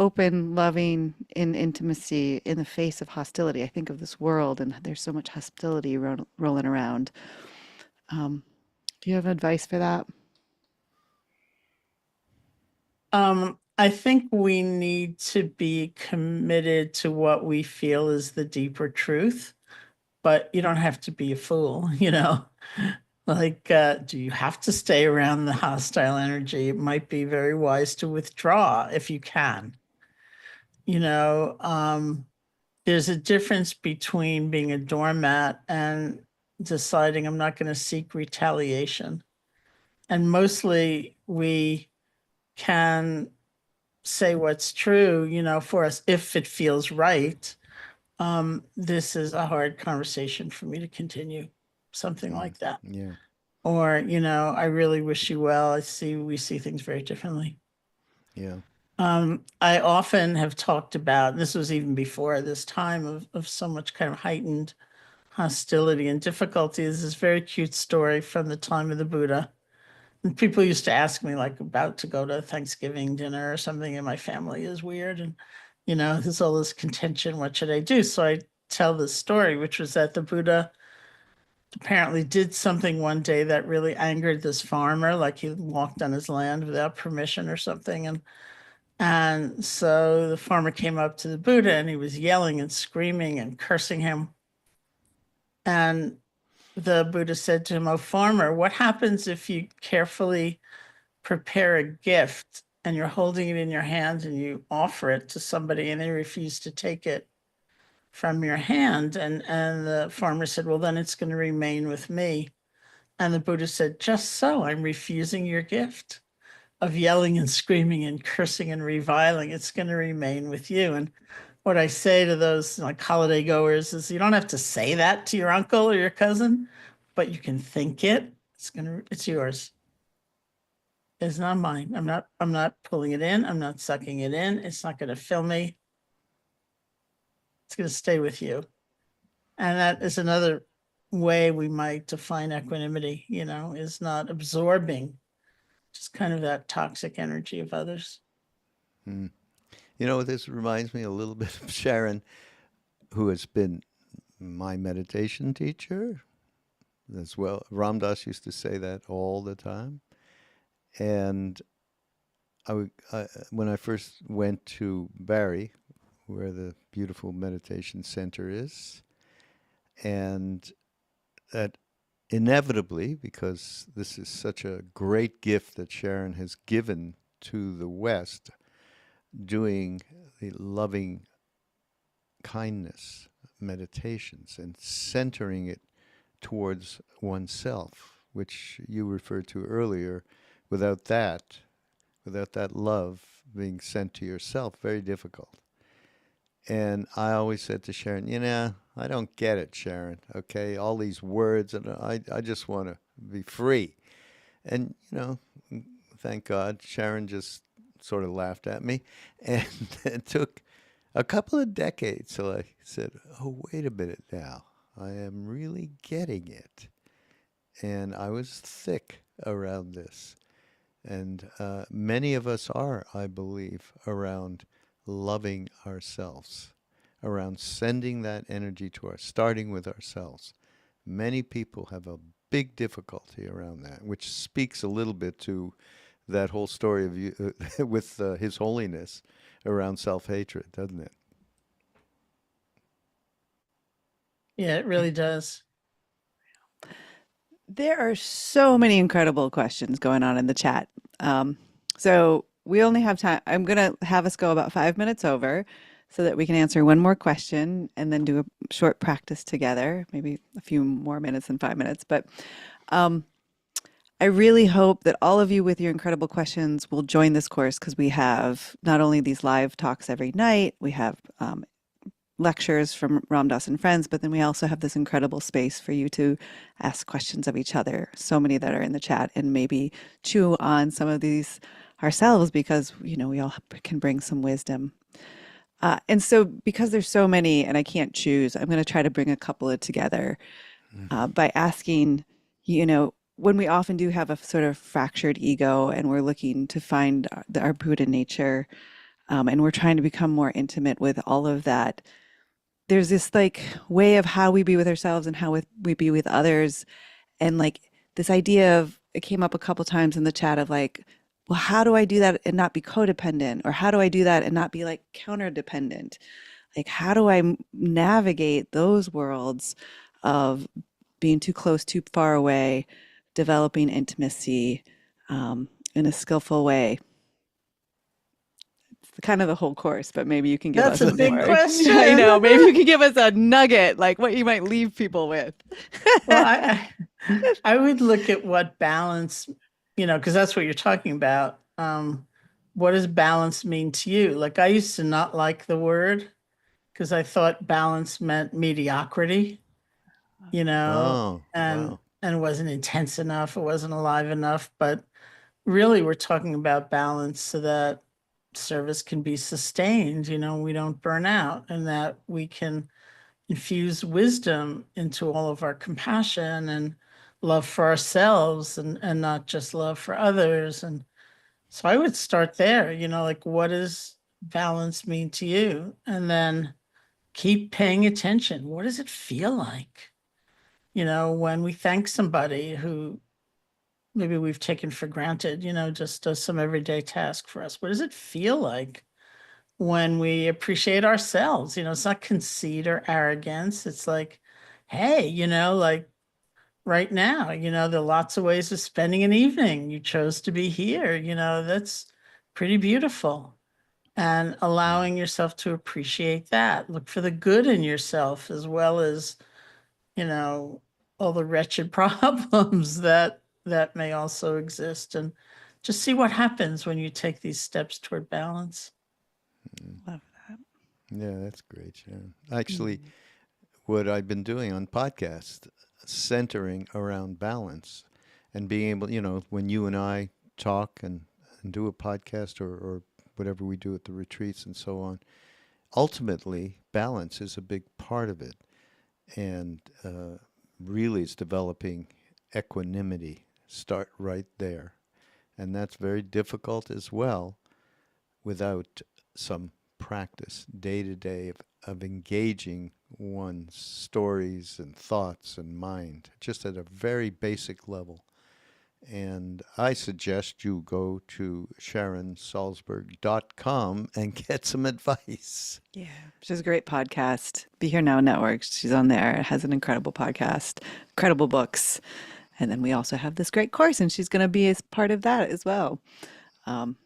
open, loving in intimacy in the face of hostility? I think of this world and there's so much hostility rolling around. Um, do you have advice for that? I think we need to be committed to what we feel is the deeper truth, but you don't have to be a fool, Like, do you have to stay around the hostile energy? It might be very wise to withdraw if you can. You know, um, there's a difference between being a doormat and deciding I'm not going to seek retaliation. And mostly we can say what's true, for us if it feels right. This is a hard conversation for me to continue, something like that. Yeah. Or, I really wish you well. We see things very differently. Yeah. I often have talked about, this was even before this time of so much kind of heightened hostility and difficulty. There's this very cute story from the time of the Buddha. And people used to ask me, like, about to go to Thanksgiving dinner or something, and my family is weird. And, there's all this contention. What should I do? So I tell this story, which was that the Buddha apparently did something one day that really angered this farmer, like he walked on his land without permission or something. And so the farmer came up to the Buddha and he was yelling and screaming and cursing him. And the Buddha said to him, "Oh, farmer, what happens if you carefully prepare a gift and you're holding it in your hand and you offer it to somebody and they refuse to take it from your hand?" And the farmer said, "Well, then it's going to remain with me." And the Buddha said, "Just so, I'm refusing your gift of yelling and screaming and cursing and reviling. It's going to remain with you." And what I say to those like holiday goers is, you don't have to say that to your uncle or your cousin, but you can think it. It's yours. It's not mine. I'm not pulling it in. I'm not sucking it in. It's not going to fill me. It's going to stay with you. And that is another way we might define equanimity, is not absorbing just kind of that toxic energy of others. You know, this reminds me a little bit of Sharon, who has been my meditation teacher as well. Ram Dass used to say that all the time. And when I first went to Bari, where the beautiful meditation center is, and that inevitably, because this is such a great gift that Sharon has given to the West, doing the loving kindness meditations and centering it towards oneself, which you referred to earlier. Without that, without that love being sent to yourself, very difficult. And I always said to Sharon, I don't get it, Sharon. Okay, all these words, and I just want to be free. And thank God, Sharon just sort of laughed at me, and it took a couple of decades till I said, "Oh, wait a minute now, I am really getting it." And I was thick around this, and many of us are, I believe, around loving ourselves, around sending that energy to starting with ourselves. Many people have a big difficulty around that, which speaks a little bit to that whole story of you with His Holiness around self-hatred, doesn't it? Yeah, it really does. There are so many incredible questions going on in the chat. So we only have time. I'm going to have us go about 5 minutes over so that we can answer one more question and then do a short practice together, maybe a few more minutes than 5 minutes. But um, I really hope that all of you with your incredible questions will join this course because we have not only these live talks every night, we have lectures from Ram Dass and friends, but then we also have this incredible space for you to ask questions of each other. So many that are in the chat, and maybe chew on some of these ourselves because, we all can bring some wisdom. And so because there's so many and I can't choose, I'm going to try to bring a couple of together by asking, when we often do have a sort of fractured ego and we're looking to find our Buddha nature, and we're trying to become more intimate with all of that, there's this like way of how we be with ourselves and how we be with others. And like this idea of, it came up a couple times in the chat of like, well, how do I do that and not be codependent? Or how do I do that and not be like counter dependent? Like, how do I navigate those worlds of being too close, too far away, developing intimacy in a skillful way? Kind of the whole course, but maybe you can give That's us a a big more, I question. know, maybe you can give us a nugget, like what you might leave people with. Well, I would look at what balance, because that's what you're talking about. What does balance mean to you? Like I used to not like the word because I thought balance meant mediocrity, Oh, and wow. wasn't intense enough, it wasn't alive enough. But really, we're talking about balance so that service can be sustained, we don't burn out, and that we can infuse wisdom into all of our compassion and love for ourselves, and not just love for others. And so I would start there, like what does balance mean to you? And then keep paying attention. What does it feel like? When we thank somebody who maybe we've taken for granted, just does some everyday task for us. What does it feel like when we appreciate ourselves? It's not conceit or arrogance. It's like, hey, like right now, there are lots of ways of spending an evening. You chose to be here, that's pretty beautiful. And Mm. allowing yourself to appreciate that. Look for the good in yourself as well as, you know, all the wretched problems that may also exist, and just see what happens when you take these steps toward balance. Love that. Yeah, that's great, Sharon. Actually, Mm. what I've been doing on podcast, centering around balance and being able, when you and I talk and do a podcast or whatever we do at the retreats and so on, ultimately, balance is a big part of it. And really, it's developing equanimity. Start right there. And that's very difficult as well without some practice day to day of engaging one's stories and thoughts and mind, just at a very basic level. And I suggest you go to SharonSalzberg.com and get some advice. Yeah, she has a great podcast, Be Here Now Network. She's on there. It has an incredible podcast, incredible books. And then we also have this great course, and she's going to be as part of that as well. Um,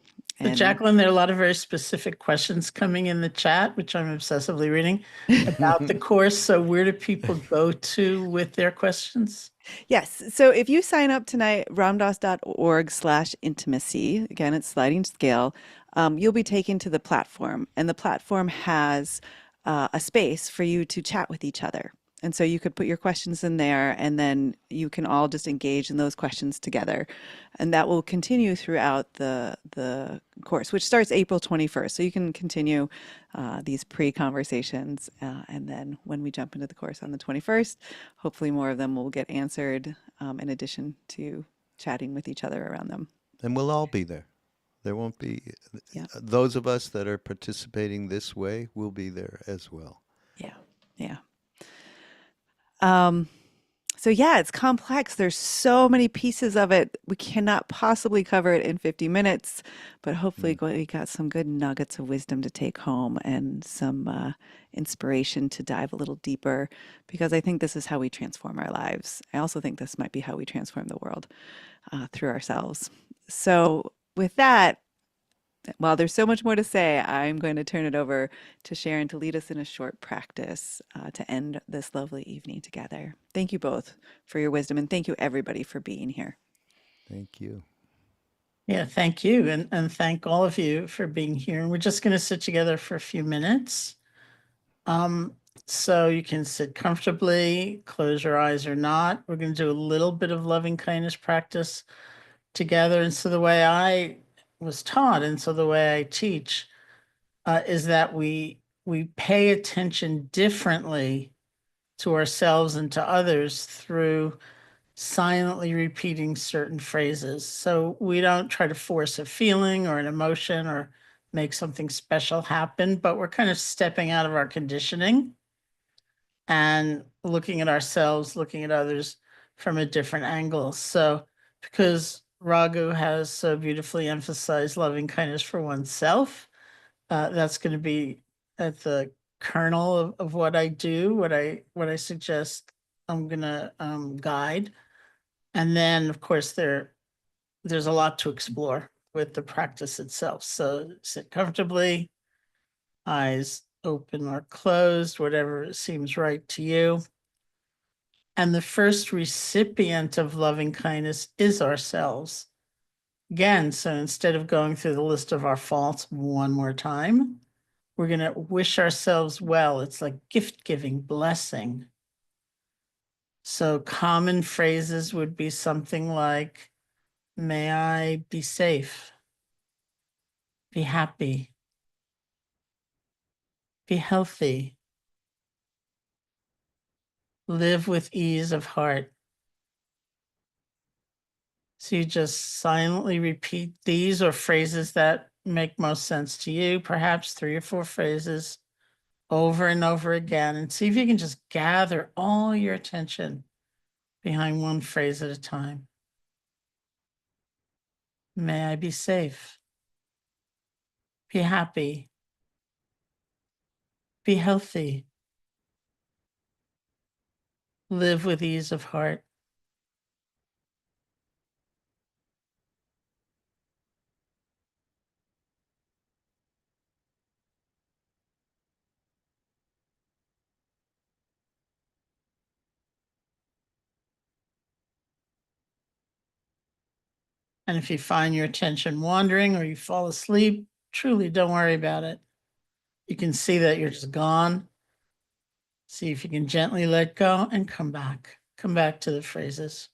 So, and Jacquelyn, there are a lot of very specific questions coming in the chat, which I'm obsessively reading about the course. So, where do people go to with their questions? yes, so if you sign up tonight, ramdas.org/intimacy, again, it's sliding scale, you'll be taken to the platform, and the platform has a space for you to chat with each other. And so you could put your questions in there, and then you can all just engage in those questions together. And that will continue throughout the course, which starts April 21st. So you can continue these pre-conversations. And then when we jump into the course on the 21st, hopefully more of them will get answered in addition to chatting with each other around them. And we'll all be there. There won't be, Yeah. those of us that are participating this way will be there as well. Yeah. Yeah. Um, So yeah, it's complex. There's so many pieces of it. We cannot possibly cover it in 50 minutes, but hopefully Mm. we got some good nuggets of wisdom to take home and some inspiration to dive a little deeper, because I think this is how we transform our lives. I also think this might be how we transform the world through ourselves. So with that, while there's so much more to say, I'm going to turn it over to Sharon to lead us in a short practice to end this lovely evening together. Thank you both for your wisdom, and thank you everybody for being here. Thank you. Yeah, thank you. And thank all of you for being here. And we're just going to sit together for a few minutes. Um, so you can sit comfortably, close your eyes or not. We're going to do a little bit of loving kindness practice together. And so the way I was taught, and so the way I teach, is that we pay attention differently to ourselves and to others through silently repeating certain phrases. So we don't try to force a feeling or an emotion or make something special happen, but we're kind of stepping out of our conditioning and looking at ourselves, looking at others from a different angle. So because Raghu has so beautifully emphasized loving kindness for oneself, that's going to be at the kernel of what I do, what I suggest I'm going to guide. And then, of course, there's a lot to explore with the practice itself. So sit comfortably, eyes open or closed, whatever seems right to you. And the first recipient of loving kindness is ourselves. Again, so instead of going through the list of our faults one more time, we're going to wish ourselves well. It's like gift giving, blessing. So common phrases would be something like, may I be safe, be happy, be healthy, live with ease of heart. So you just silently repeat these or phrases that make most sense to you, perhaps 3 or 4 phrases over and over again, and see if you can just gather all your attention behind one phrase at a time. May I be safe, be happy, be healthy, live with ease of heart. And if you find your attention wandering or you fall asleep, truly don't worry about it. You can see that you're just gone. See if you can gently let go and come back. Come back to the phrases.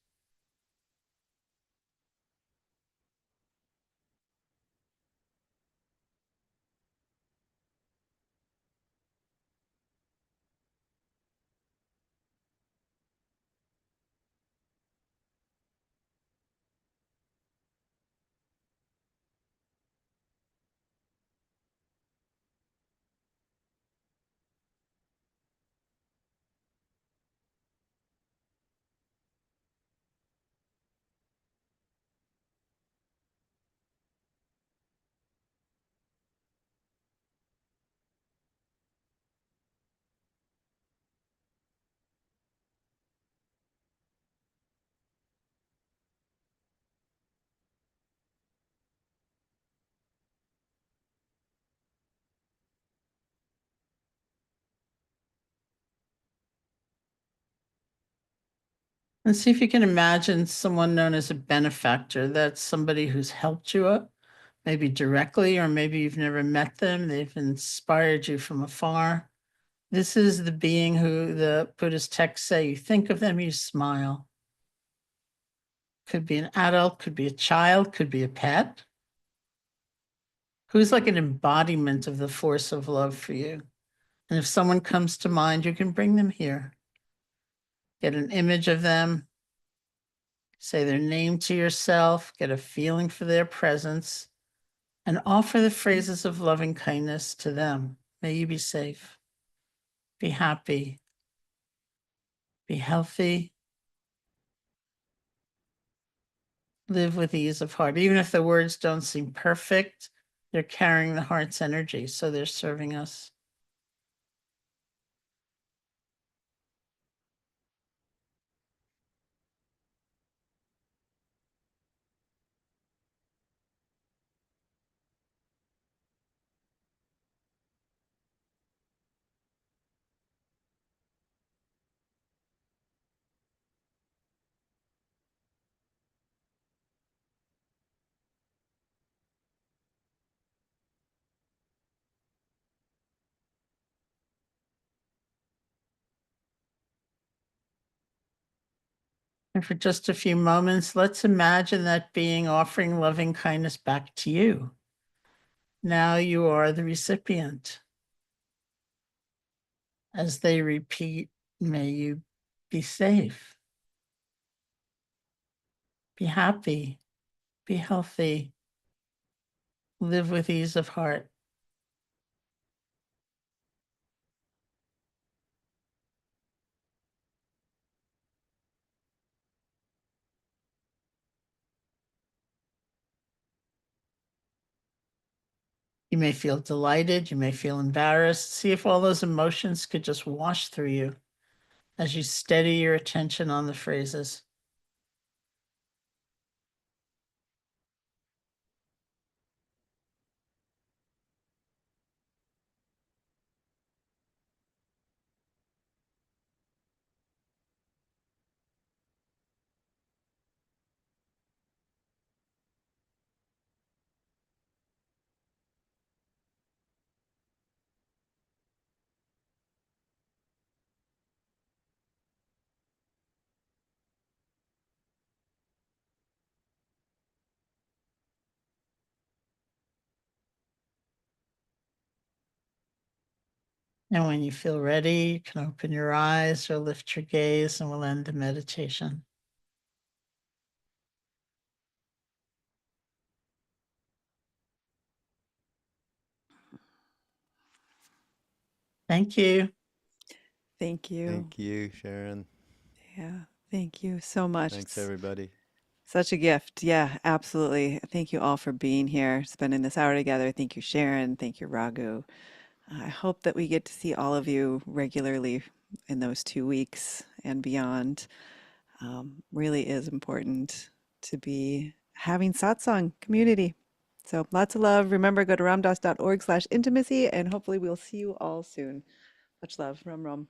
And see if you can imagine someone known as a benefactor. That's somebody who's helped you up, maybe directly, or maybe you've never met them. They've inspired you from afar. This is the being who the Buddhist texts say you think of them, you smile. Could be an adult, could be a child, could be a pet. Who's like an embodiment of the force of love for you? And if someone comes to mind, you can bring them here. Get an image of them, say their name to yourself, get a feeling for their presence, and offer the phrases of loving kindness to them. May you be safe, be happy, be healthy, live with ease of heart. Even if the words don't seem perfect, they're carrying the heart's energy, so they're serving us. And for just a few moments, let's imagine that being offering loving kindness back to you. Now you are the recipient. As they repeat, may you be safe, be happy, be healthy, live with ease of heart. You may feel delighted, you may feel embarrassed. See if all those emotions could just wash through you as you steady your attention on the phrases. And when you feel ready, you can open your eyes or lift your gaze, and we'll end the meditation. Thank you. Thank you. Thank you, Sharon. Yeah, thank you so much. Thanks, It's everybody. such a gift. Yeah, absolutely. Thank you all for being here, spending this hour together. Thank you, Sharon. Thank you, Raghu. I hope that we get to see all of you regularly in those 2 weeks and beyond. Really is important to be having satsang community. So lots of love. Remember, go to ramdas.org/intimacy, and hopefully we'll see you all soon. Much love. Ram Ram.